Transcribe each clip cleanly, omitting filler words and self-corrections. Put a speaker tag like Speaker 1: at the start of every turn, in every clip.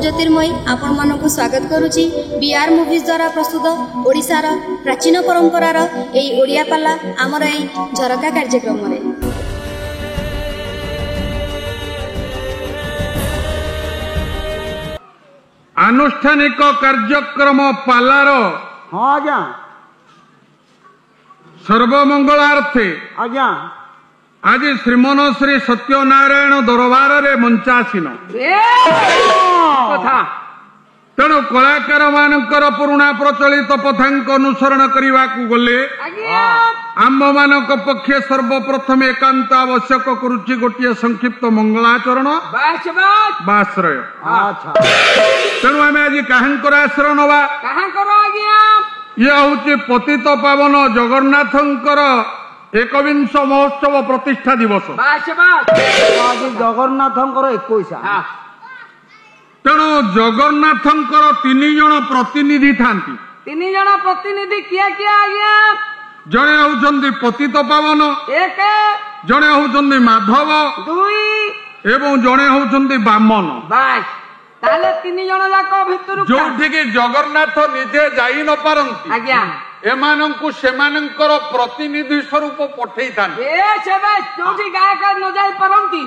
Speaker 1: ज्योतिर्मयी आपण मानक स्वागत करुची बीआर मूवीज द्वारा प्रस्तुत ओडिशार प्राचीन परंपरार एई ओडिया पाला आमर एई झरका कार्यक्रम रे
Speaker 2: आनुष्ठानिक कार्यक्रम पालार
Speaker 3: हाँ आज्ञा
Speaker 2: सर्वमंगलार्थे
Speaker 3: आज्ञा
Speaker 2: आज श्रीमन श्री सत्यनारायण दरबार रे मंचासीन
Speaker 3: कथा
Speaker 2: तेणु कलाकार मानकर पुराणा प्रचलित पथांक अनुसरण करने को गले आम मानक पक्षे सर्वप्रथम एकांत आवश्यक करुच्ची गोटे संक्षिप्त मंगलाचरण बाश्रय तेणु आम आज कहांकर आश्रय नवा ये हूँ पतित पावन जगन्नाथंकर एकविंश महोत्सव प्रतिष्ठा दिवस
Speaker 3: जगन्नाथंकर 21
Speaker 2: तेणु जगन्नाथंकर 3 जन प्रतिनिधि थांती
Speaker 4: 3 जन प्रतिनिधि किए किए आज्ञा
Speaker 2: जड़े होउछन्ति पतित पावन
Speaker 4: एक
Speaker 2: जड़े होउछन्ति माधव
Speaker 4: 2
Speaker 2: एवं जड़े होउछन्ति बामन
Speaker 4: बस ताले 3 जन जाको भितरु
Speaker 2: जोठी कि जगन्नाथ निजे जाई न पारंती
Speaker 4: आज्ञा
Speaker 2: एमानंकु सेमानंकर प्रतिनिधि स्वरूप पठेई थांती
Speaker 4: ए सेबे जोठी गायक न जाई परंती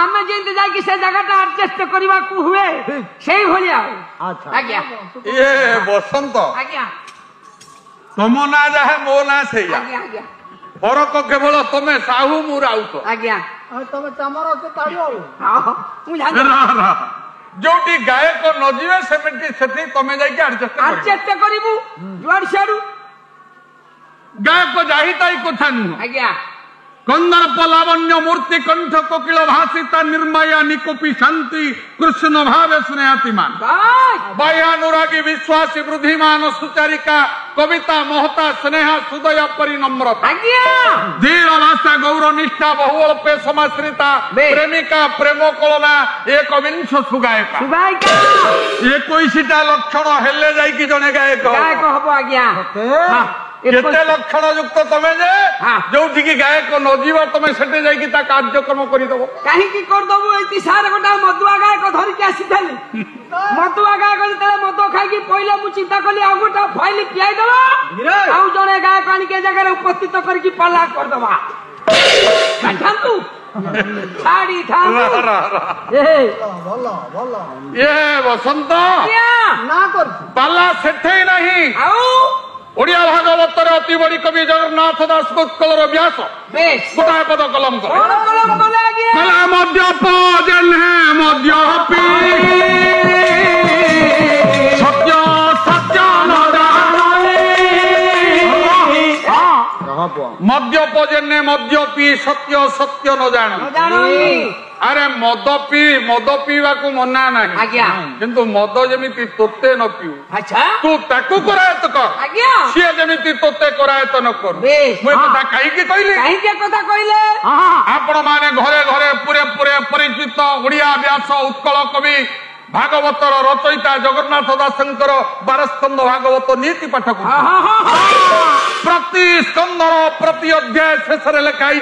Speaker 4: आमे जेंति जाई कि से जगहटा एडजस्ट करबा को हुए सेही भलिया
Speaker 3: अच्छा
Speaker 4: आज्ञा
Speaker 2: ये बसंत
Speaker 4: आज्ञा
Speaker 2: तुम ना जाहे मो ना सेया
Speaker 4: आज्ञा आज्ञा
Speaker 2: फरक केवल तमे साहू मु राउत
Speaker 4: आज्ञा
Speaker 3: तमे चमर से ताड़ियो
Speaker 4: हां मु जान
Speaker 2: जोटी गायक न जीवे सेमेटी सेठी तमे जाई के
Speaker 4: एडजस्ट करिबु जुआड छाडू
Speaker 2: गायक जाही ताई कथा नुह
Speaker 4: आज्ञा
Speaker 2: कंदर्प लावण्य मूर्ति कंठ कोकिल भाषिता निर्मया निकोपी शांति कृष्ण भावे स्नेहातिमान बाह्यानुरागी विश्वासी वृद्धिमान सुचारिका कविता महता स्नेह सुदय परिनम्रता धीर भाषा गौर निष्ठा बहुअल्पे समाश्रिता प्रेमिका प्रेम कलना एक विंश सुगायिका 21टा लक्षण हेले जाई जने गायक
Speaker 4: हबो आज्ञा
Speaker 2: केते लक्षण युक्त तमे जे जोठी की गायक न जीव तमे सेटे जाई की ता कार्यक्रम करि दबो
Speaker 4: काहे की कर दबो एति सार गोटा मधुआ गायक धरि के आसी थाली मधुआ गायक जेते मद खाई की पहिले मु चिंता कली आ गोटा फाइल पियाई दबो आउ जने गायक आनी के जगह उपस्थित कर की पाला कर दबा काठंतु साड़ी थांतु ए बोलो
Speaker 2: ये बसंत
Speaker 4: ना कर
Speaker 2: पाला सेठे नहीं
Speaker 4: आउ
Speaker 2: ओडिया भागवत अति बड़ी कवि जगन्नाथ दास उत्कल व्यास गोटाए पद कलम कर मद्यप जन्हे मद्यपी सत्य सत्य न मद्यप जन्हे मद्यपी सत्य सत्य न जान अरे मद पीवा को मना नहीं किंतु मद जमी तोते न पीऊ तू ताकू करायत कर सी जमी तोते करायत न कर कथा कही आपण माने घरे घरे पूरे पूरे परिचित ओडिया व्यास उत्कल कवि भागवतर रचयिता जगन्नाथ दासंकर 12 स्कंद भागवत नीति पाठक प्रति स्कंदर प्रति अध्याय शेष लिखाई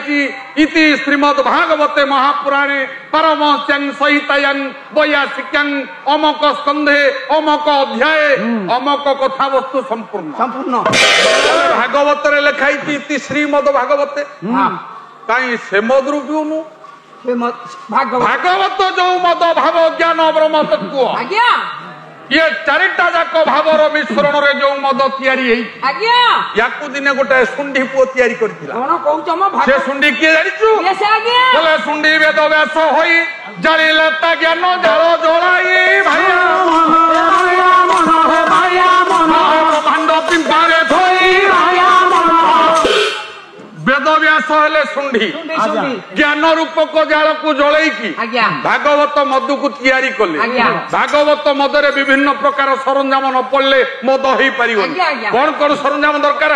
Speaker 2: इति श्रीमद भागवते महापुराणे परमहंस्यां सहितायां वैयासिक्यां अमक स्कंधे अमक अध्याय अमक कथा वस्तु संपूर्ण भागवत लिखाई इति श्रीमद भागवते कहीं से मद रूपी भागवत जो मद भाव ज्ञान ब्रह्म तत्व ये 4टा जाक भावर मिश्रण रे जो मद तैयारी याकू दिने गोटे सुंडी पुओ तैयारी करथिला से सुंडी के जानिचु बोले सुंडी वेद व्यास होई जाली लता ज्ञान जालो जोड़ाई भैया भांड पिंपारे थोई वेद व्यास हेले सुंडी ज्ञान रूपक जाल को जलई की भागवत मधु को तैयारी कले भागवत मदरे विभिन्न प्रकार सरंजाम न पड़ले मद हो पार कौन कौन सरंजाम दरकार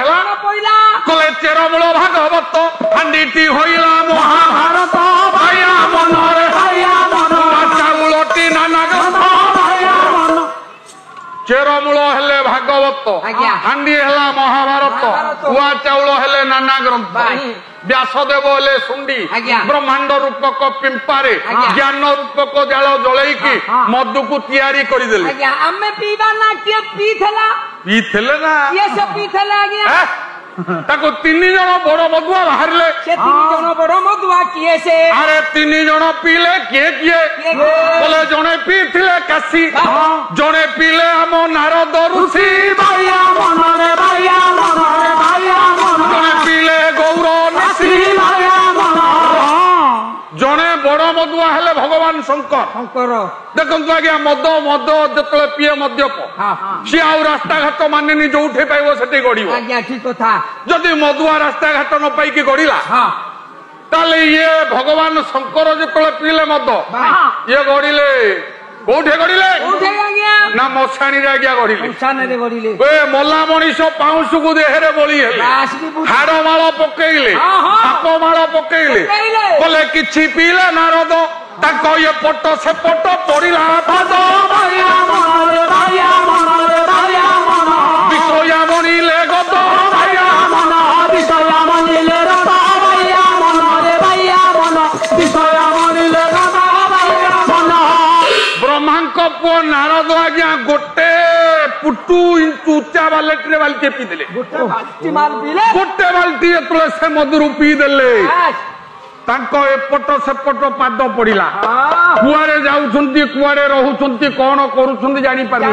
Speaker 2: कले चेरमूल भागवत हांडीटी होइला महाभारत भैया मनरे चाउलटी नाना चेरमूल हेले भागवत हांडी हेला महाभारत कुआ चाउल हेले नाना ग्रंथ व्यासदेव हेले सुंडी ब्रह्मांड रूपक पिंपारे ज्ञान रूपक जाल जलैकी मधु को तैयारी करदेले
Speaker 4: आमे पीबा ना किए पीथला
Speaker 2: पीथले ना
Speaker 4: ये सब पीथला आज्ञा
Speaker 2: ताको 3 जण बड़ मधुआ बाहरले
Speaker 4: से 3 जण बड़ मधुआ किए से
Speaker 2: अरे 3 जण पीले किए बोले जणे पीथिले काशी जणे पीले हम नारद ऋषि
Speaker 4: भैया मनरे भैया मनरे भैया मन
Speaker 2: जणे पीले गौर ऋषि
Speaker 4: भैया मन
Speaker 2: जणे बड़ मधुआ हेले भगवान शंकर देखंतु आज्ञा मद जतले पिए मद्यप सी आउ रास्ता घाट मानेनी जोठे पाइबो सेठी गड़िबो
Speaker 4: आज्ञा ठीक कथा
Speaker 2: जदि मधुआ रास्ता घाट न पाइकी गड़िला ताले ये भगवान शंकर जतले पीले मद ये गड़िले कोठे गड़िले
Speaker 4: उठे आज्ञा
Speaker 2: ना मशाणी रे आज्ञा गड़िले
Speaker 4: मशाने रे गड़िले
Speaker 2: ए मोला मनीष पाउस को देहरे बोली हेले हाड़ माळ पकेइले साप माळ पकेइले बोले किछि पीले नारद ताको ये पट से पट पड़िला पाद
Speaker 4: भैया मनरे भैया मनरे भैया मन
Speaker 2: विषया मणिले गद
Speaker 4: भैया मन विषया मणिले रत भैया मनरे भैया मन विषया मणिले रत भैया मन
Speaker 2: ब्रह्मांक पुओ नारद आज्ञा गोटे पुटू इंचु उच्चा बाल्टी बाल्टी पी देले
Speaker 4: गोटे
Speaker 2: बाल्टी एतले से मधुरू पी देले तांको एपट सेपट पाद पड़िला कुआरे जाउछंती कुआरे रहुछंती कोन करूछंती जानि पारु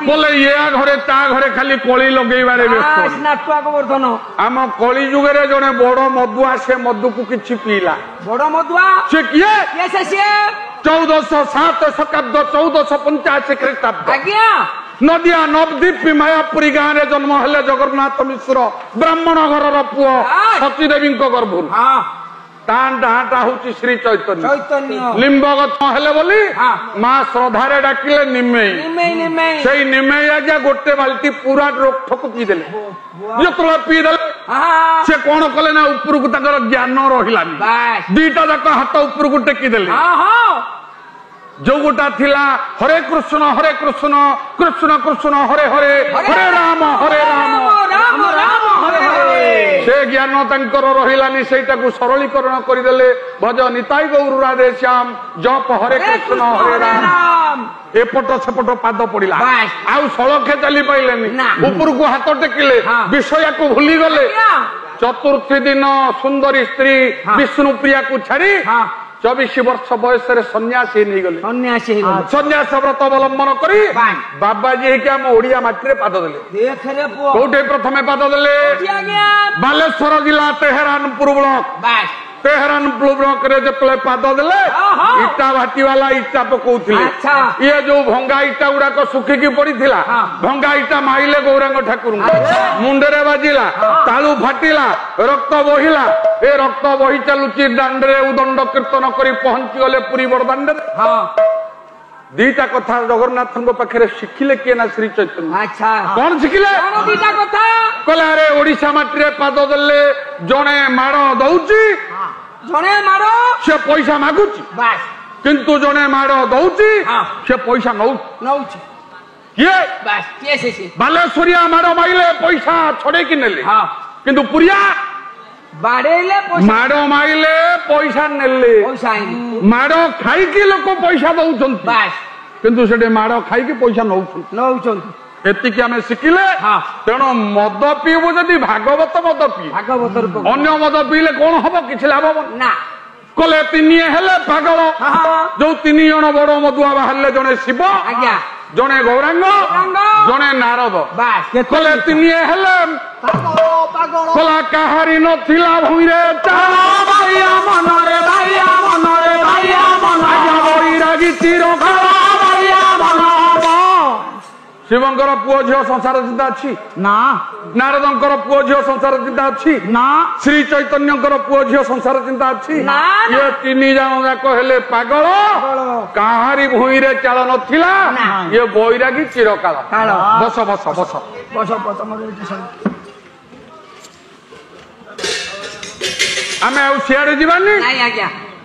Speaker 2: बोले ये घरे ता घरे खाली कोली लगेइबारे व्यस्त
Speaker 4: नाटुआ गोवर्धन
Speaker 2: आम कली जुगरे जने बड़ मधुआ से मधु को किछि पीला
Speaker 4: बड़ मधुआ
Speaker 2: से किए
Speaker 4: ये से
Speaker 2: 1407 शताब्द 1485 ख्रीष्टाब्द
Speaker 4: आज्ञा
Speaker 2: नदिया नवद्वीप मायापुरी गाँव रे जन्म हेले जगन्नाथ मिश्र ब्राह्मण घर पुओ सती देवी गर्भरू डाटा हूँ श्री चैतन्य लिंब गछ हेले बोली माँ श्रद्धारे डाकिले निमेई से निमेई आज्ञा गोटे बाल्टी पूरा रोकठोक पीदेले जो पीदेले से कौन कले ना ऊपर को ज्ञान रही दीटा जाक हाथ ऊपर को टेकिदेले जो गोटा थिला हरे कृष्ण कृष्ण कृष्ण हरे हरे हरे राम राम
Speaker 4: हरे हरे
Speaker 2: से ज्ञान तांकर रहिलानी सेटा को सरलीकरण करदेले भज निताई गौर राधे श्याम जप हरे कृष्ण हरे राम एपट सेपट पाद पड़िला आउ सड़के चली पाइलेनी ऊपर को हाथ टेकिले विषया को भूली गले चतुर्थी दिन सुंदरी स्त्री विष्णुप्रिया को छाड़ी 24 वर्ष बयस सन्यासी नहीं गले सन्यास व्रत अवलंबन करी बाबाजी के आम ओडिया माटी पाद देले कोठे प्रथमे पाद देले बालेश्वर जिला तेहरानपुर ब्लॉक तेहरानपुर ब्लॉक रे जतले पाद देले इटा भाटी वाला इटा पकोउथिले ये जो भंगा इटा गुड़ाक सुखिकी पड़ीथिला भंगा इटा माइले गौरांग ठाकुर मुंडरे बाजिला तालू फाटिला रक्त बहिला ए रक्त बही चलुची दांडरे उदंड कीर्तन करी पहुंची गले पुरी बड़दांड दीटा कथा जगन्नाथ पाखे शिखिले किए ना श्री चैतन्य कौन शिखिले कहले अरे ओडिशा माटी पाद देले जणे माड़ दउची
Speaker 4: जणे माड़
Speaker 2: से पैसा मागुची किंतु जणे माड़ दउची से पैसा नउची किए बालेश्वरिया माड़ माइले पैसा छड़े कि नेले किंतु पुरिया माड़ माइले पैसा नेले माड़ खाई लोक पैसा दौन किंतु से माड़ खाई पैसा नौ एतिकी आम शिखिले तेणु मद पीबू जदि भागवत मद पी अन्य मद पीले कौन हम किसी लाभ ना कले 3 हेले पागल जो 3 जन बड़ मधुआ बाहर जड़े शिव जड़े गौरांग जड़े नारद कले 3 हेले कला काहारी नथिला भूइरे मनरे भैया मनरे भैया मन चिर शिवंकर पुओ झील संसार चिंता अच्छी
Speaker 3: ना
Speaker 2: नारदंकर पुओ झील संसार चिंता अच्छी
Speaker 3: ना
Speaker 2: श्री चैतन्यंकर पुओ झील संसार चिंता अच्छी ये 3 जन जाक हेले पागल काहारी भूई रे चाल नथिला ये बैरागी चिरकाल बस बस बस आमे आउ सियाड़े जीवानी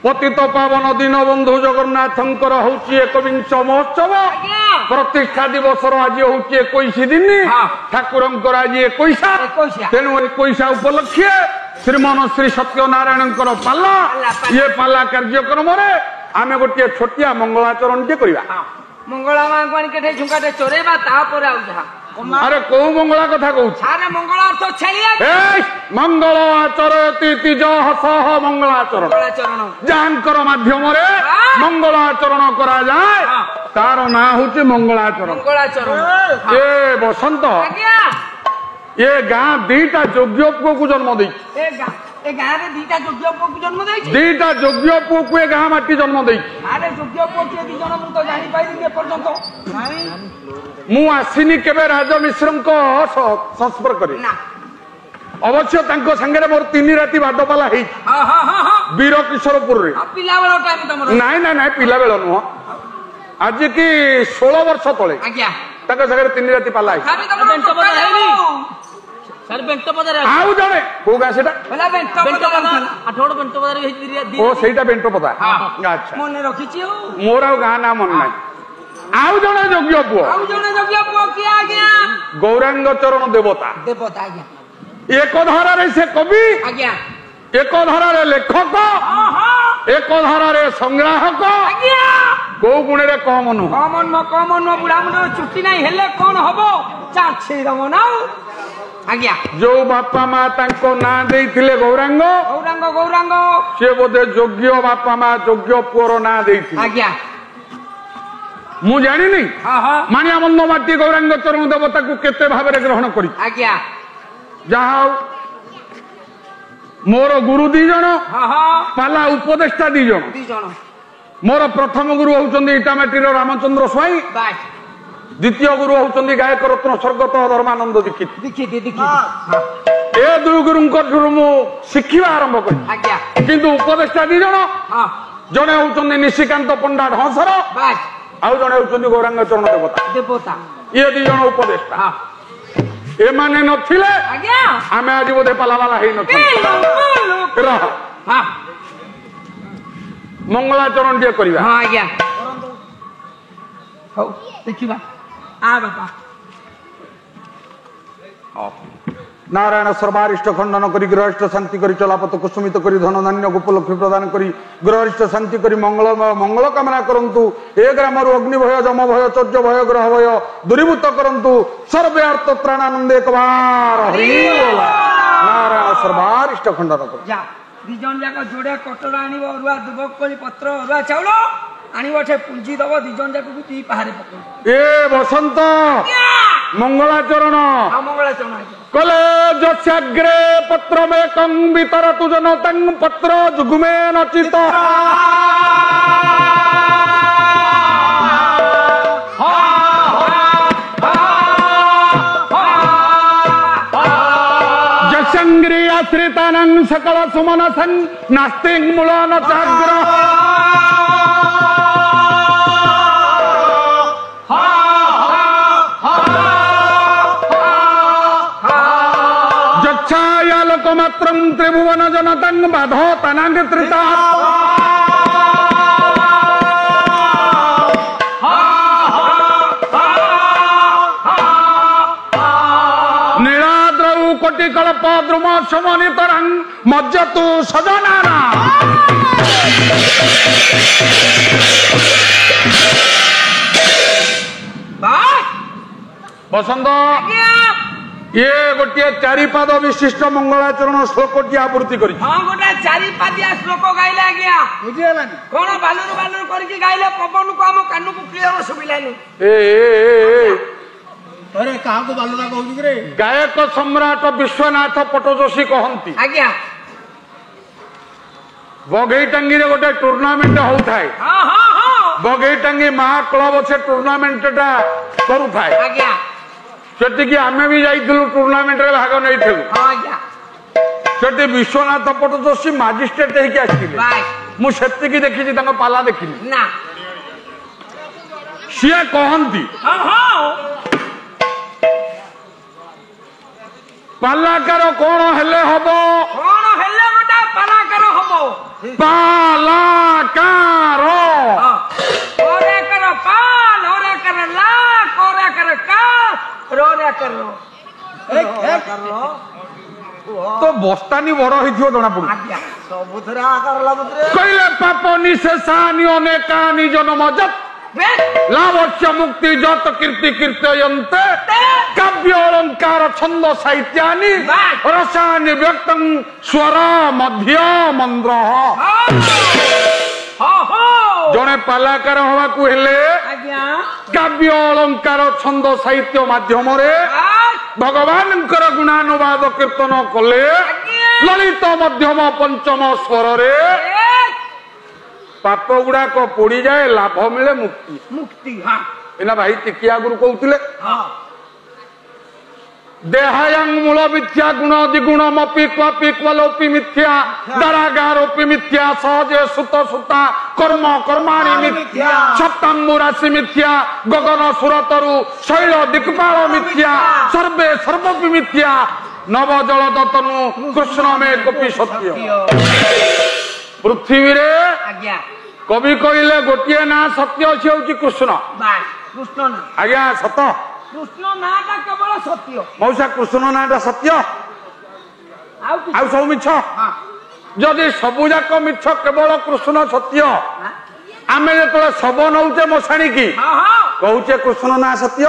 Speaker 2: पतित पावन दीन बंधु जगन्नाथंकर हूँ 21 महोत्सव प्रतिष्ठा दिवस आज हूँ 21 दिन ठाकुर आज 21 तेणु 21 उपलक्षे श्रीमन श्री सत्यनारायण पाला ये पाला कार्यक्रम आम गोटे छोटिया मंगलाचरण टे करवा
Speaker 4: मंगला मां को आनिके झुंकाटे चोरेबा तापर आउ जहा
Speaker 2: अरे कौ मंगला कथा कहू
Speaker 4: सारे मंगला अर्थ छेलिया
Speaker 2: मंगल आचरती तिज सह मंगलाचरण जांकर माध्यम मंगलाचरण करा जाए तार ना हूँ मंगलाचरण ए बसंत ये गाँ दीटा योग्य पुओ को जन्म दे
Speaker 4: गाँव दीटा योग्य पुओ को जन्म दे
Speaker 2: दीटा योग्य पुओ को गाँ माटी जन्म दे
Speaker 4: योग्य पुओ किए दी जन तो जानी पाइली पर्यंत
Speaker 2: मु आसिनी केबे राज मिश्र संस्पर्क अवश्य तांको संगे मोर 3 राति बादपाला है वीर किशोरपुर नाई नाई नाई पिला बेल नुह आज की 16 वर्ष तले संगे 3 राति पाला आउ जड़े कौ गाँ से बेंटपदा अच्छा
Speaker 4: मन रखी
Speaker 2: मोर आ गाँ ना मन ना आउ जड़े योग्य पुओ गौरांग चरण देवता एक धारा से कवि एक धारा लेखक एक धारा संग्राहक कौ गुण कम नुह
Speaker 4: कम बुढ़ा मुंडे चुटी नहीं हेले कौन हम चाची दम ना आज्ञा
Speaker 2: जो बापा माँ ना देइथिले गौरांग
Speaker 4: गौरांग गौरांग
Speaker 2: से बोधे योग्य बापा माँ योग्य पुओर ना देइथिले
Speaker 4: आज्ञा
Speaker 2: मु जानी नहीं मानिया मंद माटी गौरांग चरण देवता को केते भाबरे ग्रहण करी
Speaker 4: आज्ञा
Speaker 2: जहा मोर गुरु 2 जन पाला उपदेष्टा 2 जन मोर प्रथम गुरु होउचंदी इटामाटीर रामचंद्र स्वाई द्वितीय गुरु होउचंदी गायक रत्न स्वर्गत धर्मानंद दीक्षित ए 2 गुरुंकर मु शिखिबा आरंभ करी किंतु उपदेष्टा 2 जन जने होउचंदी निशिकांत पंडा ढंसर आउ जने होउचंदी गौरांग चरण देवता ये 2 जन उपदेष्टा ए माने नथिले आमे आज बोधे पालावाला हे नथिले मंगलाचरण टे करवा
Speaker 4: हाँ आज्ञा हो देखिबा आ बापा
Speaker 2: नारायण सर्वारिष्ट खंडन करी गृहस्थ शांति करी चलापथ कुसुमित करी धन धान्य गोपलक्ष्मी प्रदान करी गृहस्थ शांति करी मंगल कामना करंतु ए ग्राम अग्नि भय जम भय चौर्य भय ग्रह भय दूरीभूत करंतु सर्वे अर्थ त्राणानंद एक बार हरि नारायण सर्वारिष्ट खंडन कर
Speaker 4: जा 2 जन जाक जोड़े कटोरा आनिबो अरुआ दुबकोली पत्र अरुआ चाउल आनिबो ठे पुंजी दबो 2 जन जाक को ती पहारे पको
Speaker 2: ए बसंत मंगलाचरण
Speaker 4: मंगलाचरण
Speaker 2: कले जस्याग्रे पत्रमेकं वितरतु जनतं पत्र जुगुमे नचित जस्यंग्रे आश्रितानां सकल सुमनसं नास्ति मूल न चाग्र लोकमात्रं त्रिभुवन जनतं बाधो तनांग त्रिता नीलाद्रौ कोटिकल्प द्रुम समनितरं मज्जतु सजनाना बसंत ये गोटे 4 पाद विशिष्ट मंगलाचरण श्लोक आवृत्ति करी
Speaker 4: हाँ गोटे 4 पादिया श्लोक गाइले आज्ञा बुझिलानी कोन बालुर बालुर करके गाइले पवन को हम कान को क्लियर सुबिलानी
Speaker 2: ए
Speaker 3: अरे कहा को बालुरा कहू रे
Speaker 2: गायक सम्राट विश्वनाथ पट्टजोशी कहंती
Speaker 4: आज्ञा
Speaker 2: बघेटांगी रे गोटे टूर्नामेंट होउथाय
Speaker 4: हां हां हां
Speaker 2: बघेटांगी महा क्लब से टूर्नामेंट टा करूथाय
Speaker 4: आज्ञा
Speaker 2: सेठी आमे भी जाइथिलु टूर्नामेंट रे भाग नैथिलु
Speaker 4: हां आज्ञा
Speaker 2: सेठी विश्वनाथ पट्टजोशी मजिस्ट्रेट हेकि आसिथिले मु सेति की देखिछि तांको पाला देखिनि
Speaker 4: ना
Speaker 2: सिया कहंती
Speaker 4: हां हां
Speaker 2: पालाकार कोन हेले हबो
Speaker 4: कोन हेले गोटा पालाकार हबो
Speaker 2: पालाकार
Speaker 4: ओरे कर पाल ओरे कर लाख ओरे कर का रोरे कर लो
Speaker 3: एक कर लो
Speaker 2: तो बस्तानी बड़ होइथियो जणा पडु
Speaker 3: ସବୁଥିରେ ଆକାର ଲାଗୁଛି
Speaker 2: କହିଲେ ପାପ ନିଶେଷାନି ଅନେକାନି ଜନ୍ମଜତ ଲାଭସ୍ୟ ମୁକ୍ତି ଯତ କୀର୍ତ୍ତି କୀର୍ତ୍ତୟନ୍ତେ କାବ୍ୟ ଅଳଙ୍କାର ଛନ୍ଦ ସାହିତ୍ୟାନି ରସାନି ବ୍ୟକ୍ତଂ ସ୍ୱର ମଧ୍ୟ ମନ୍ଦ୍ର ଜଣେ ପାଲାକାର ହବାକୁ ହେଲେ କାବ୍ୟ ଅଳଙ୍କାର ଛନ୍ଦ ସାହିତ୍ୟ ମାଧ୍ୟମରେ ଭଗବାନଙ୍କର ଗୁଣାନୁବାଦ କୀର୍ତ୍ତନ କଲେ ଲଳିତ ମଧ୍ୟମ ପଞ୍ଚମ ସ୍ୱରରେ ପାପ ଗୁଡାକ ପୋଡିଯାଏ ଲାଭ ମିଳେ ମୁକ୍ତି
Speaker 4: ମୁକ୍ତି
Speaker 2: ଏନା ଭାଇ ଟିକିଆ ଆଗରୁ କହୁଥିଲେ ଦେହାୟାଂ ମୂଳ ମିଥ୍ୟା ଗୁଣ ଦ୍ୱିଗୁଣ ମପି କ୍ୱାପି କ୍ୱଲୋପି ମିଥ୍ୟା ଦାରାଗାରୋପି ମିଥ୍ୟା ସହଜେ ସୁତ ସୁତା କର୍ମ କର୍ମାଣି ମିଥ୍ୟା ସପ୍ତାମ୍ବୁ ରାଶି ମିଥ୍ୟା ଗଗନ ସୁରତରୁ ଶୈଳ ଦିକ୍ପାଳ ମିଥ୍ୟା ସର୍ବେ ସର୍ବପି ମିଥ୍ୟା ନବ ଜଳ ଦତନୁ କୃଷ୍ଣ ମେ କୋପି ସତ୍ୟ ପୃଥିବୀରେ କବି କହିଲେ ଗୋଟିଏ ନାଁ ସତ୍ୟ ଅଛି ହଉଛି କୃଷ୍ଣ
Speaker 4: କୃଷ୍ଣ
Speaker 2: ଆଜ୍ଞା ସତ
Speaker 4: କୃଷ୍ଣ ନାଁଟା କେବଳ ସତ୍ୟ
Speaker 2: ମଉସା କୃଷ୍ଣ ନାଁଟା ସତ୍ୟ ଆଉ ସବୁ ମିଛ ଯଦି ସବୁ ଯାକ ମିଛ କେବଳ କୃଷ୍ଣ ସତ୍ୟ ଆମେ ଯେତେବେଳେ ଶବ ନଉଛେ ମଶାଣିକି କହୁଛେ କୃଷ୍ଣ ନାଁ ସତ୍ୟ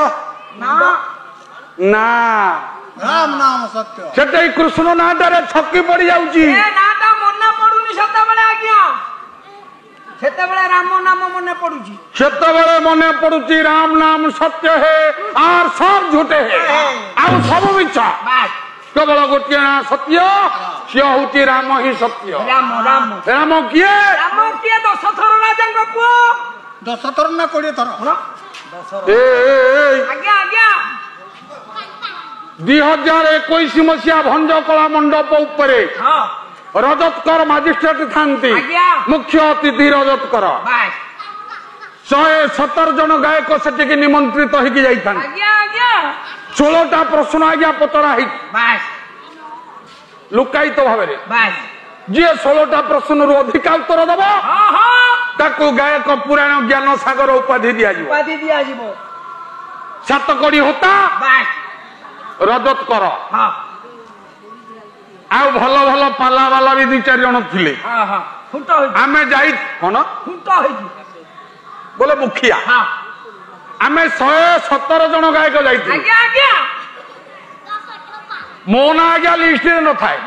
Speaker 2: ନା
Speaker 3: ରାମ ନାମ ସତ୍ୟ
Speaker 2: ସେଟା କୃଷ୍ଣ ନାଁଟାରେ ଛକି ପଡି ଯାଉଛି
Speaker 4: ନାଁଟା ମନେ ପଡୁନି ସେତେବେଳେ ଆଜ୍ଞା ସେତେବେଳେ ରାମ ନାମ ମନେ ପଡୁଛି
Speaker 2: ସେତେବେଳେ ମନେ ପଡୁଛି ରାମ ନାମ ସତ୍ୟ ହେ ଆର ସବ ଝୁଟେ ହେ ଆଉ ସବୁ ମିଛ କେବଳ ଗୋଟିଏ ନାଁ ସତ୍ୟ ସିଏ ହଉଛି ରାମ ହିଁ ସତ୍ୟ ରାମ କିଏ
Speaker 4: ଦଶଥର ରାଜାଙ୍କ ପୁଅ
Speaker 3: 10 ଥର ନା 20 ଥର
Speaker 4: ଆଜ୍ଞା ଆଜ୍ଞା
Speaker 2: 2021 ମସିହା ଭଞ୍ଜ କଳା ମଣ୍ଡପ ଉପରେ ରଜତକର ମାଜିଷ୍ଟ୍ରେଟ ଥାନ୍ତି ମୁଖ୍ୟ ଅତିଥି ରଜତକର 117 ଜଣ ଗାୟକ ସେଠିକି ନିମନ୍ତ୍ରିତ ହେଇକି ଯାଇଥାନ୍ତି 16ଟା ପ୍ରଶ୍ନ ଆଜ୍ଞା ପଚରା ହେଇଛି ଲୁକାୟିତ ଭାବରେ ଯିଏ 16ଟା ପ୍ରଶ୍ନରୁ ଅଧିକା ଉତ୍ତର ଦବ ତାକୁ ଗାୟକ ପୁରାଣ ଜ୍ଞାନ ସାଗର ଉପାଧି ଦିଆଯିବ 7 କୋଟି ହୋତା ରଜତକର ଆଉ ଭଲ ଭଲ ପାଲା ବାଲା ବି 2-4 ଜଣ ଥିଲେ ଆମେ ଯାଇ କଣ ବୋଲେ ମୁଖିଆ ଆମେ 117 ଜଣ ଗାୟକ ଯାଇଥିଲୁ ମୋ ନା ଆଜ୍ଞା ଲିଷ୍ଟରେ ନଥାଏ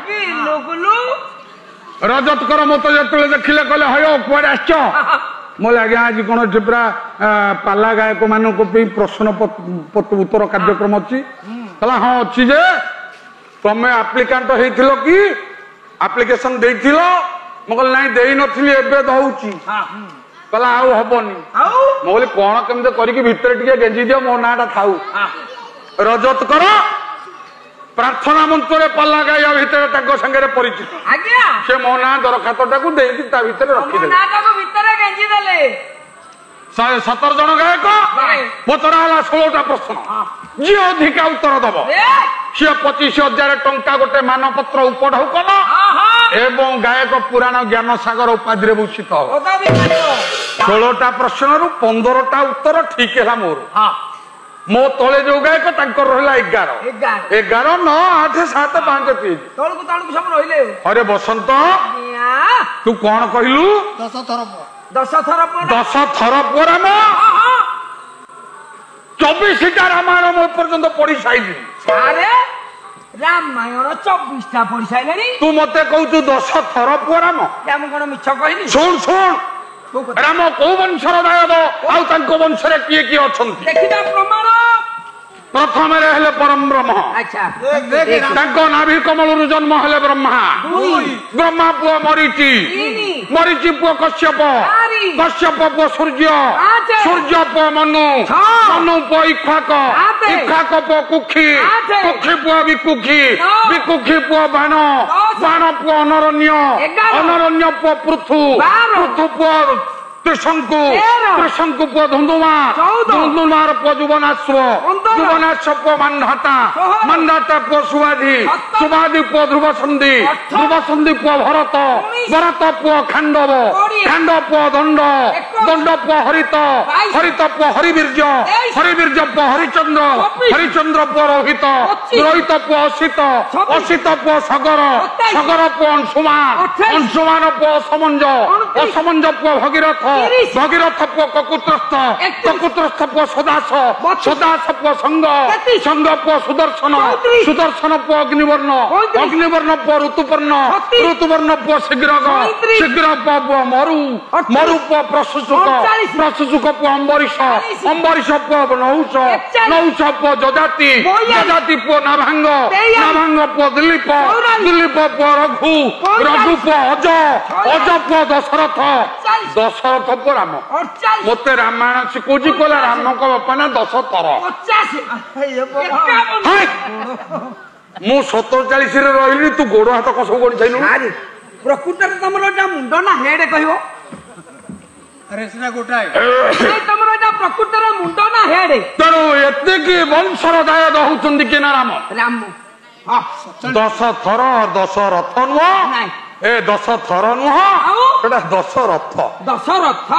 Speaker 2: ରଜତକର ମତେ ଯେତେବେଳେ ଦେଖିଲେ କହିଲେ ହୟ କୁଆଡେ ଆସିଛ ମୁଁ ଆଜ୍ଞା ଆଜି କଣ ଏଠି ପୁରା ପାଲା ଗାୟକ ମାନଙ୍କ ପାଇଁ ପ୍ରଶ୍ନ ଉତ୍ତର କାର୍ଯ୍ୟକ୍ରମ ଅଛି କହିଲା ହଁ ଅଛି ଯେ ତମେ ଆପ୍ଲିକାଣ୍ଟ ହେଇଥିଲ କି ଆପ୍ଲିକେସନ ଦେଇଥିଲ ମୁଁ କହିଲି ନାଇଁ ଦେଇନଥିଲି ଏବେ ଦଉଛି କହିଲା ଆଉ ହବନି ମୁଁ କହିଲି କଣ କେମିତି କରିକି ଭିତରେ ଟିକେ ଗେଞ୍ଜି ଦିଅ ମୋ ନାଁଟା ଥାଉ ରଜତକର ପ୍ରାର୍ଥନା ମଞ୍ଚରେ ପାଲା ଗାଇବା ଭିତରେ ତାଙ୍କ ସାଙ୍ଗରେ ପରିଚିତ ସେ ମୋ ନାଁ ଦରଖାସ୍ତଟାକୁ ଦେଇକି ତା ଭିତରେ ରଖିଦେଲେ 117 ଜଣ ଗାୟକ ପଚରା ହେଲା 16ଟା ପ୍ରଶ୍ନ ଯିଏ ଅଧିକା ଉତ୍ତର ଦବ ସିଏ 25,000 ଟଙ୍କା ଗୋଟେ ମାନପତ୍ର ଉପଢୌକନ ଏବଂ ଗାୟକ ପୁରାଣ ଜ୍ଞାନ ସାଗର ଉପାଧିରେ ଭୂଷିତ ହବ 16ଟା ପ୍ରଶ୍ନରୁ 15ଟା ଉତ୍ତର ଠିକ ହେଲା ମୋର ମୋ ତଳେ ଯୋଉ ଗାୟକ ତାଙ୍କର ରହିଲା 11 9 8 7 5 3 ଅରେ ବସନ୍ତ ତୁ କଣ କହିଲୁ
Speaker 3: 10 ଥର
Speaker 2: 10 ଥର ରାମ 24ଟା ରାମାୟଣ ମୁଁ ପର୍ଯ୍ୟନ୍ତ ପଢି ସାଇଲିଣି
Speaker 4: ରାମାୟଣ 24ଟା ପଢି ସାଇଲେଣି
Speaker 2: ତୁ ମତେ କହୁଛୁ 10 ଥର ପୁଅ ରାମ
Speaker 4: ମୁଁ କଣ ମିଛ କହିଲି
Speaker 2: ଶୁଣ ରାମ କୋଉ ବଂଶର ଦାୟଦ ଆଉ ତାଙ୍କ ବଂଶରେ କିଏ କିଏ ଅଛନ୍ତି
Speaker 4: ଦେଖିବା ପ୍ରମାଣ
Speaker 2: ପ୍ରଥମରେ ହେଲେ ପରମ ବ୍ରହ୍ମ ତାଙ୍କ ନାଭି କମଳରୁ ଜନ୍ମ ହେଲେ ବ୍ରହ୍ମା ବ୍ରହ୍ମା ପୁଅ ମରିଚି ପୁଅ କଶ୍ୟପ ପୁଅ ସୂର୍ଯ୍ୟ ପୁଅ ମନୁ ପୁଅ ଇକ୍ଷ୍ୱାକ ପୁଅ କୁକ୍ଷୀ ପୁଅ ବିକୁକ୍ଷୀ ପୁଅ ବାଣ ପୁଅ ଅନରଣ୍ୟ ପୁଅ ପୃଥୁ ପୁଅ ତ୍ରିଶଙ୍କୁ
Speaker 4: ତେର।
Speaker 2: ତ୍ରିଶଙ୍କୁ ପୁଅ ଧୁନ୍ଦୁମାର
Speaker 4: ଚଉଦ।
Speaker 2: ଧୁନ୍ଦୁମାର ପୁଅ ଯୁବନାଶ୍ଵ
Speaker 4: ପନ୍ଦର।
Speaker 2: ଯୁବନାଶ୍ଵ ପୁଅ ମାନ୍ଧାତା
Speaker 4: ଷୋହଳ।
Speaker 2: ମାନ୍ଧାତା ପୁଅ ସୁବାଧି
Speaker 4: ସତର।
Speaker 2: ସୁବାଧି ପୁଅ ଧ୍ରୁବସନ୍ଧି
Speaker 4: ଅଠର।
Speaker 2: ଧ୍ରୁବସନ୍ଧି ପୁଅ ଭରତ
Speaker 4: ଉଣେଇଶ।
Speaker 2: ଭରତ ପୁଅ ଖାଣ୍ଡବ
Speaker 4: କୋଡ଼ିଏ।
Speaker 2: ଖାଣ୍ଡ ପୁଅ ଦଣ୍ଡ
Speaker 4: ଏକୋଇଶ।
Speaker 2: ଦଣ୍ଡ ପୁଅ ହରିତ
Speaker 4: ବାଇଶ।
Speaker 2: ହରିତ ପୁଅ ହରିବୀର୍ଯ୍ୟ
Speaker 4: ତେଇଶ।
Speaker 2: ହରିବୀର୍ଯ୍ୟ ପୁଅ ହରିଚନ୍ଦ୍ର
Speaker 4: ଚବିଶ।
Speaker 2: ହରିଚନ୍ଦ୍ର ପୁଅ ରୋହିତ
Speaker 4: ପଚିଶ।
Speaker 2: ରୋହିତ ପୁଅ ଅସିତ
Speaker 4: ଛବିଶ।
Speaker 2: ଅସିତ ପୁଅ ସଗର
Speaker 4: ସତେଇଶ।
Speaker 2: ସଗର ପୁଅ ଅଂଶୁମାନ
Speaker 4: ଅଠେଇଶ।
Speaker 2: ଅଂଶୁମାନ ପୁଅ ଅସମଞ୍ଜ
Speaker 4: ଅଣତିରିଶ।
Speaker 2: ଅସମଞ୍ଜ ପୁଅ ଭଗୀରଥ
Speaker 4: ତିରିଶ।
Speaker 2: ଭଗୀରଥ ପୁଅ କକୁତ୍ରସ୍ଥ
Speaker 4: ଏକତିରିଶ।
Speaker 2: କକୁତ୍ରସ୍ଥ ପୁଅ ସଦାସ
Speaker 4: ବତିଶ।
Speaker 2: ସଦାସ ପୁଅ ସଙ୍ଗ
Speaker 4: ତେତିଶ।
Speaker 2: ସଙ୍ଗ ପୁଅ ସୁଦର୍ଶନ
Speaker 4: ଚଉତିରିଶ।
Speaker 2: ସୁଦର୍ଶନ ପୁଅ ଅଗ୍ନିବର୍ଣ୍ଣ
Speaker 4: ପଇଁତିରିଶ।
Speaker 2: ଅଗ୍ନିବର୍ଣ୍ଣ ପୁଅ ଋତୁପର୍ଣ୍ଣ
Speaker 4: ଛତିଶ।
Speaker 2: ଋତୁପର୍ଣ୍ଣ ପୁଅ ଶୀଘ୍ରଗ
Speaker 4: ସଇଁତିରିଶ।
Speaker 2: ଶୀଘ୍ର ପୁଅ ମରୁ
Speaker 4: ଅଠତିରିଶ।
Speaker 2: ମରୁ ପୁଅ ପ୍ରଶୁସୁକ
Speaker 4: ଅଣଚାଳିଶ।
Speaker 2: ପ୍ରଶୁସୁକ ପୁଅ ଅମ୍ବରୀଶ
Speaker 4: ଚାଳିଶ।
Speaker 2: ଅମ୍ବରୀଶ ପୁଅ ନହୁଷ
Speaker 4: ଏକଚାଳିଶ।
Speaker 2: ନହୁଷ ପୁଅ ଯଜାତି
Speaker 4: ବୟାଳିଶ।
Speaker 2: ଯଜାତି ପୁଅ ନାଭାଙ୍ଗ
Speaker 4: ତେୟାଳିଶ।
Speaker 2: ନାଭାଙ୍ଗ ପୁଅ ଦିଲ୍ଲୀପ
Speaker 4: ଚଉରାଳିଶ।
Speaker 2: ଦିଲ୍ଲୀପ ପୁଅ ରଘୁ
Speaker 4: ପଇଁଚାଳିଶ।
Speaker 2: ରଘୁ ପୁଅ ଅଜ
Speaker 4: ଛୟାଳିଶ।
Speaker 2: ଅଜ ପୁଅ ଦଶରଥ
Speaker 4: ସତଚାଳିଶ।
Speaker 2: ଦଶରଥ ପୁଅ ରାମ
Speaker 4: 48
Speaker 2: ମତେ ରାମାୟଣ ଶିଖୁଛି କହିଲା ରାମଙ୍କ ବାପା ନା 10 ଥର
Speaker 4: 50
Speaker 3: ଇଏ ବାବା।
Speaker 4: 51
Speaker 2: ହାଇ! ମୁଁ 47 ରେ ରହିଲି ତୁ ଗୋଡ ହାତ କଷ କରି ଛାଇଲୁ
Speaker 4: ଆରେ ପ୍ରକୃତରେ ତମର ଏଟା ମୁଣ୍ଡ ନା ହେଡ କହିବ
Speaker 3: ଆରେ ସିନା ଗୋଟାଏ
Speaker 4: ନାଇଁ ତମର ଏଟା ପ୍ରକୃତରେ ମୁଣ୍ଡ ନା ହେଡ
Speaker 2: ତେଣୁ ଏତିକି ବଂଶର ଦାୟ ଦଉଛନ୍ତି କି ନା ରାମ
Speaker 4: ରାମ ହଁ
Speaker 2: 10 ଥର ଦଶରଥ ନୁହଁ
Speaker 4: ନାଇଁ
Speaker 2: ଏ 10 ଥର ନୁହଁ
Speaker 4: ଆଉ
Speaker 2: ସେଟା ଦଶରଥ
Speaker 4: ଦଶରଥ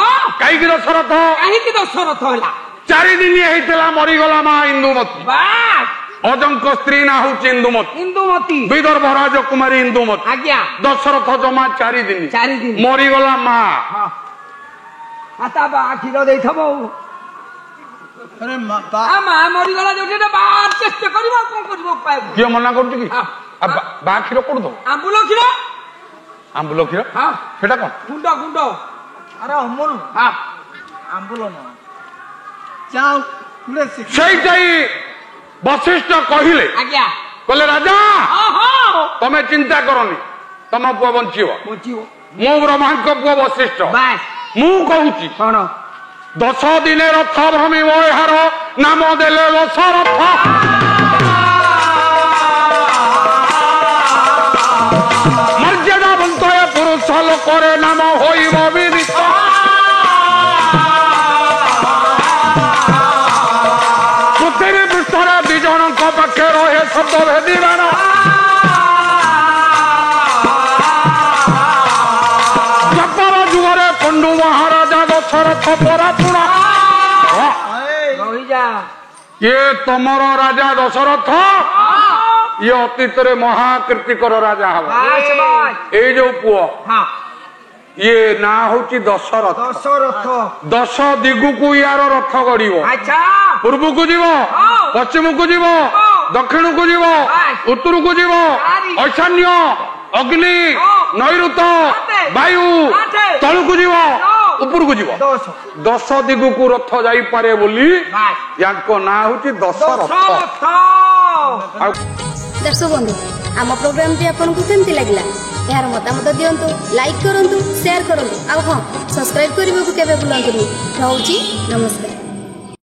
Speaker 2: କାହିଁକି ଦଶରଥ
Speaker 4: କାହିଁକି ଦଶରଥ ହେଲା
Speaker 2: 4 ଦିନ ହେଇଥିଲା ମରିଗଲା ମା ଇନ୍ଦୁମତୀ
Speaker 4: ବାସ୍
Speaker 2: ଅଜଙ୍କ ସ୍ତ୍ରୀ ନା ହଉଛି ଇନ୍ଦୁମତୀ
Speaker 4: ଇନ୍ଦୁମତୀ
Speaker 2: ବିଦର୍ଭ ରାଜକୁମାରୀ ଇନ୍ଦୁମତୀ
Speaker 4: ଆଜ୍ଞା
Speaker 2: ଦଶରଥ ଜମା 4 ଦିନ
Speaker 4: 4 ଦିନ
Speaker 2: ମରିଗଲା ମା
Speaker 4: ହଁ ତା ବା କ୍ଷୀର ଦେଇଥବ ଆଉ
Speaker 3: ଆରେ
Speaker 4: ଆ ମା ମରିଗଲା ଯୋଉଠି ବା ଚେଷ୍ଟା କରିବ ଆଉ କଣ କରିବ ଉପାୟ
Speaker 2: କିଏ ମନା କରୁଛି କି
Speaker 4: ହଁ।
Speaker 2: ବା କ୍ଷୀର କୋଉଠି ଦବ
Speaker 4: ଆମ୍ବୁଲ କ୍ଷୀର
Speaker 2: ଆମ୍ବୁଲ କ୍ଷୀର
Speaker 4: ହଁ
Speaker 2: ସେଟା କଣ
Speaker 4: ଗୁଣ୍ଡ ଗୁଣ୍ଡ
Speaker 3: ଆରେ ଅମୁଲ
Speaker 4: ହଁ
Speaker 3: ଆମ୍ବୁଲ ନୁହଁ ଯାଉ ଗୁଡେ ଶିଖ
Speaker 2: ସେଇଟାଇ ବଶିଷ୍ଠ କହିଲେ
Speaker 4: ଆଜ୍ଞା
Speaker 2: କହିଲେ ରାଜା
Speaker 4: ଓହୋ
Speaker 2: ତମେ ଚିନ୍ତା କରନି ତମ ପୁଅ ବଞ୍ଚିବ
Speaker 4: ବୁଝିବ
Speaker 2: ମୁଁ ବ୍ରହ୍ମାଙ୍କ ପୁଅ ବଶିଷ୍ଠ
Speaker 4: ବାସ୍
Speaker 2: ମୁଁ କହୁଛି
Speaker 4: କଣ
Speaker 2: 10 ଦିନେ ରଥ ଭ୍ରମିବ ଏହାର ନାମ ଦେଲେ ଦଶରଥ ମର୍ଯ୍ୟାଦାବନ୍ତ ଏ ପୁରୁଷ ଲୋକରେ ନାମ ହୋଇବ ବିଦିତ ପୃଥିବୀ ପୃଷ୍ଠରେ 2 ଜଣଙ୍କ ପାଖେ ରହେ ଶବ୍ଦ ଭେଦିବାଣ ଦ୍ୱାପର ଯୁଗରେ ପଣ୍ଡୁ ମହାରାଜା ଦଶରଥ ପରାପୁଣ
Speaker 4: ରହିଯା
Speaker 2: ଇଏ ତମର ରାଜା ଦଶରଥ ଇଏ ଅତୀତରେ ମହାକୀର୍ତ୍ତିକର ରାଜା ହବ
Speaker 4: ବାସ୍ ବାସ୍
Speaker 2: ଏଇ ଯୋଉ ପୁଅ
Speaker 4: ହଁ
Speaker 2: ଇଏ ନାଁ ହଉଛି ଦଶରଥ
Speaker 3: ଦଶରଥ
Speaker 2: 10 ଦିଗକୁ ୟାର ରଥ ଗଡିବ
Speaker 4: ଆଚ୍ଛା
Speaker 2: ପୂର୍ବକୁ ଯିବ
Speaker 4: ହଁ।
Speaker 2: ପଶ୍ଚିମକୁ ଯିବ
Speaker 4: ହଁ।
Speaker 2: ଦକ୍ଷିଣକୁ ଯିବ
Speaker 4: ବାସ୍।
Speaker 2: ଉତ୍ତରକୁ ଯିବ
Speaker 4: ଚାରି।
Speaker 2: ଐଶାନ୍ୟ ଅଗ୍ନି
Speaker 4: ହଁ।
Speaker 2: ନୈಋତ
Speaker 4: ସାତେ।
Speaker 2: ବାୟୁ
Speaker 4: ଆଠେ।
Speaker 2: ତଳକୁ ଯିବ
Speaker 4: ନଅ।
Speaker 2: ଉପରକୁ ଯିବ 10 ଦିଗକୁ ରଥ ଯାଇପାରେ ବୋଲି
Speaker 4: ବାସ୍
Speaker 2: ୟାଙ୍କ ନାଁ ହଉଛି ଦଶରଥ
Speaker 4: ଦଶରଥ
Speaker 2: ଆଉ
Speaker 1: ଦର୍ଶକ ବନ୍ଧୁ ଆମ ପ୍ରୋଗ୍ରାମଟି ଆପଣଙ୍କୁ କେମିତି ଲାଗିଲା ଏହାର ମତାମତ ଦିଅନ୍ତୁ ଲାଇକ୍ କରନ୍ତୁ ସେୟାର କରନ୍ତୁ ଆଉ ହଁ ସବସ୍କ୍ରାଇବ୍ କରିବାକୁ କେବେ ଭୁଲନ୍ତୁନି ରହୁଛି ନମସ୍କାର।